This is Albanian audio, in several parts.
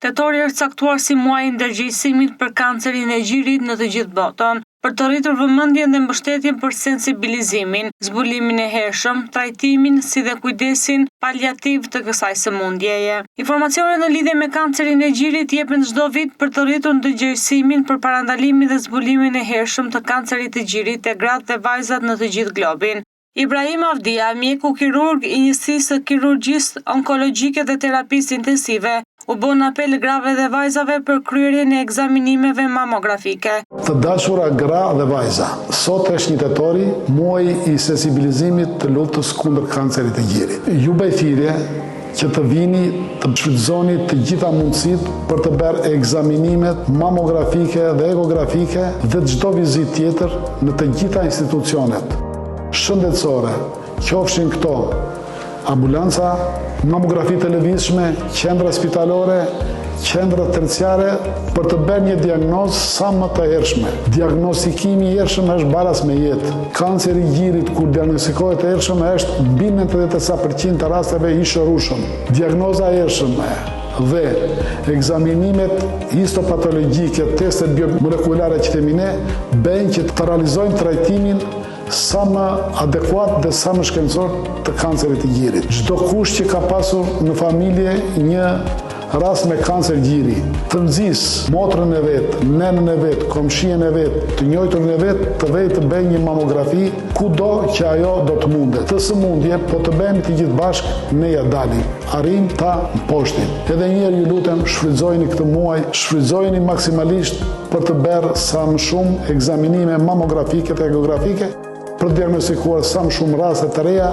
Tetori është caktuar si muaji i ndërgjegjësimit për kancerin e gjirit në të gjithë botën, për të rritur vëmendjen dhe mbështetjen për sensibilizimin, zbulimin e hershëm, trajtimin si dhe kujdesin paliativ të kësaj sëmundjeje. Informacionet në lidhje me kancerin e gjirit jepen çdo vit për të rritur ndërgjegjësimin për parandalimin dhe zbulimin e hershëm të kancerit të gjirit te gratë dhe vajzat në të gjithë globin. Ibrahim Avdia, mjeku kirurg i njësisë së kirurgjisë onkologjike dhe terapisë intensive, u bën apel grave dhe vajzave për kryerjen e ekzaminimeve mamografike. Të dashura gra dhe vajza, sot është 1 tetori, muaji i sensibilizimit të luftës kundër kancerit të gjirit. Ju bëj thirrje që të vini të shfrytëzoni të gjitha mundësitë për të bërë ekzaminimet mamografike dhe ekografike dhe çdo vizitë tjetër në të gjitha institucionet shëndetësore, qofshin këto ambulanca, mamografi të lëvizshme, qendra spitalore, qendra terciare, për të bërë një diagnozë sa më të hershme. Diagnostikimi i hershëm është baras me jetë. Kanceri i gjirit kur diagnostikohet e hershëm është mbi 90% të rasteve i shërueshëm. Diagnoza e hershme dhe ekzaminimet histopatologjike, testet biomolekulare që themi ne, bëjnë që të realizojmë trajtimin sa më adekuat dhe sa më shkencor të kancerit të gjirit. Çdo kush që ka pasur në familje një rast me kancer gjiri, të nxis motrën e vet, nënën e vet, komshien e vet, të njëjtën e vet, të vej të bëjë një mamografi kudo që ajo do të mundet. Të sëmundje, po të bëjmë të gjithë bashkë, ne ja dalim, arrim ta mposhtim. Edhe një herë ju lutem, shfrytëzojeni këtë muaj, shfrytëzojeni maksimalisht për të bërë sa më shumë ekzaminime mamografike dhe ekografike, për të diagnostikuar sa më shumë raste të reja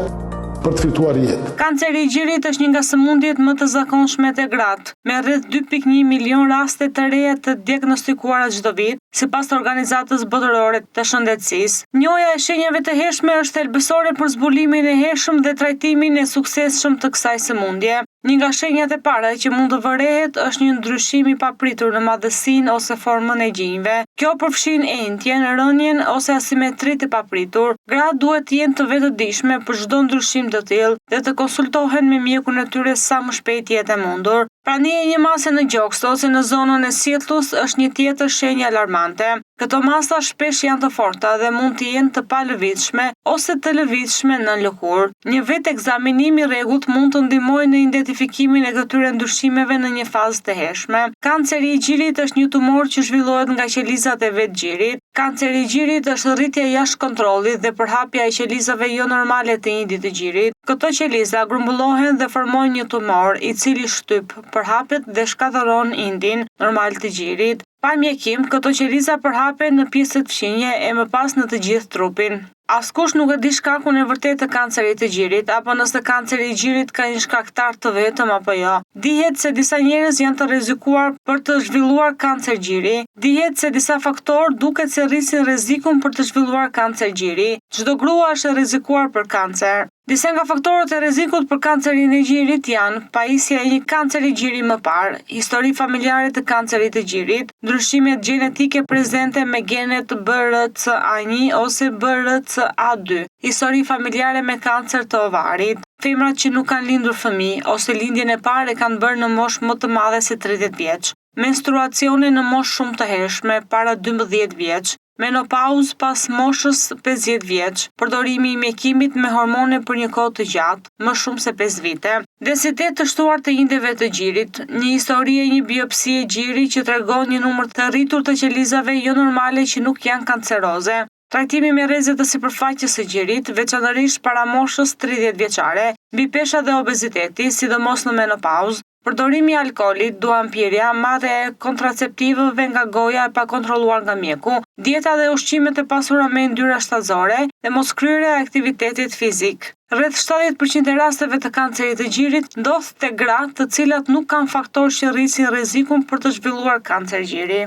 për të fituar jetë. Kanceri i gjirit është një nga sëmundjet më të zakonshme te gratë, me rreth 2.1 milion raste të reja të diagnostikuara çdo vit, sipas Organizatës Botërore të Shëndetësisë. Njohja e shenjave të hershme është thelbësore për zbulimin e hershëm dhe trajtimin e suksesshëm të kësaj sëmundje. Një nga shenjat e para që mund të vërehet është një ndryshim i papritur në madhësinë ose formën e gjinjve. Kjo përfshin entjen, rënjen ose asimetri të papritur. Gratë duhet të jenë të vetëdijshme për çdo ndryshim të tillë dhe të konsultohen me mjekun e tyre sa më shpejt jetë e mundur. Prania e një mase në gjoks ose në zonën e sjellës është një tjetër shenjë alarmante. Këto masa shpesh janë të forta dhe mund të jenë të palëvizshme ose të lëvizshme në lëkurë. Një vetë ekzaminim i rregullt mund të ndihmojë në identifikimin e këtyre ndryshimeve në një fazë të hershme. Kanceri i gjirit është një tumor që zhvillohet nga qelizat e vetë gjirit. Kanceri i gjirit është rritja jashtë kontrollit dhe përhapja e qelizave jo normale të indit të gjirit. Këto qeliza grumbullohen dhe formojnë një tumor i cili shtyp, përhapet dhe shkatëron indin normal të gjirit. Pa mjekim, këto qeliza përhapen në pjesët fqinje e më pas në të gjithë trupin. Askush nuk e di shkakun e vërtetë të kancerit të gjirit, apo nëse kanceri i gjirit ka një shkaktar të vetëm apo jo. Dihet se disa njerëz janë të rrezikuar për të zhvilluar kancer gjiri. Dihet se disa faktorë duket se rrisin rrezikun për të zhvilluar kancer gjiri. Çdo grua është e rrezikuar për kancer. Disa nga faktorët e rrezikut për kancerin e gjirit janë pajisja e një kanceri gjiri më parë, histori familjare të kancerit të gjirit, ndryshimet gjenetike prezente me genet BRCA1 ose BRCA2, histori familjare me kancer të ovarit, femrat që nuk kanë lindur fëmijë ose lindjen e parë e kanë bërë në moshë më të madhe se 30 vjeç, menstruacione në moshë shumë të hershme para 12 vjeç, menopauzë pas moshës 50 vjeç, përdorimi i mjekimit me hormone për një kohë të gjatë, më shumë se 5 vite, densitet të shtuar të indeve të gjirit, një histori e një biopsi e gjiri që tregon një numër të rritur të qelizave jo normale që nuk janë kanceroze, trajtimi me rrezet të sipërfaqes së gjirit, veçanërisht para moshës 30 vjeçare, mbi pesha dhe obeziteti, sidomos në menopauzë, përdorimi i alkoolit, duhanpirja, marrja e kontraceptivëve nga goja e pakontrolluar nga mjeku, dieta dhe ushqimet e pasura me yndyrë shtatëzore dhe moskryerja e aktivitetit fizik. Rreth 70% e rasteve të kancerit të gjirit ndodh te gratë të cilat nuk kanë faktorë që rrisin rrezikun për të zhvilluar kancer gjiri.